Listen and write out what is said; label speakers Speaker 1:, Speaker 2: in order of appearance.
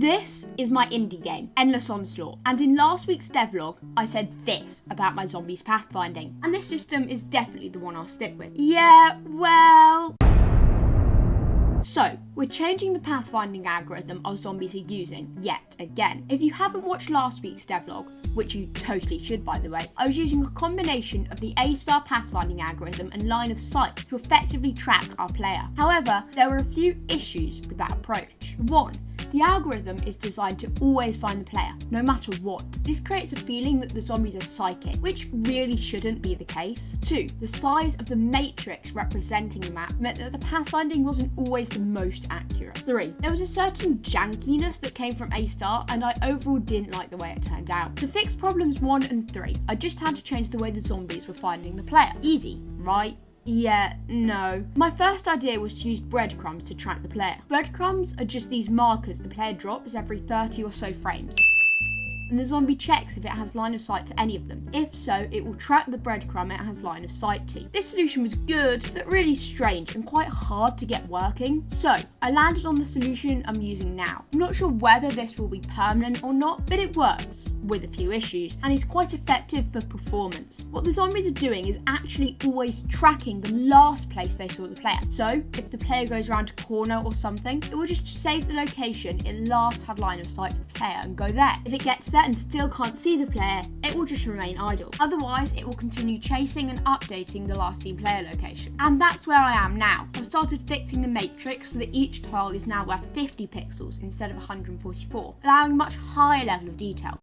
Speaker 1: This is my indie game, Endless Onslaught, and in last week's devlog, I said this about my zombies pathfinding, and this system is definitely the one I'll stick with. Yeah, well... So, we're changing the pathfinding algorithm our zombies are using, yet again. If you haven't watched last week's devlog, which you totally should by the way, I was using a combination of the A-star pathfinding algorithm and line of sight to effectively track our player. However, there were a few issues with that approach. One, the algorithm is designed to always find the player, no matter what. This creates a feeling that the zombies are psychic, which really shouldn't be the case. 2, the size of the matrix representing the map meant that the pathfinding wasn't always the most accurate. 3, there was a certain jankiness that came from A-star, and I overall didn't like the way it turned out. To fix problems 1 and 3, I just had to change the way the zombies were finding the player. Easy, right? Yeah, no. My first idea was to use breadcrumbs to track the player. Breadcrumbs are just these markers the player drops every 30 or so frames, and the zombie checks if it has line of sight to any of them. If so, it will track the breadcrumb it has line of sight to. This solution was good, but really strange and quite hard to get working. So, I landed on the solution I'm using now. I'm not sure whether this will be permanent or not, but it works, with a few issues, and is quite effective for performance. What the zombies are doing is actually always tracking the last place they saw the player. So, if the player goes around a corner or something, it will just save the location it last had line of sight to the player and go there. If it gets there and still can't see the player, it will just remain idle. Otherwise, it will continue chasing and updating the last seen player location. And that's where I am now. I've started fixing the matrix so that each tile is now worth 50 pixels instead of 144, allowing a much higher level of detail.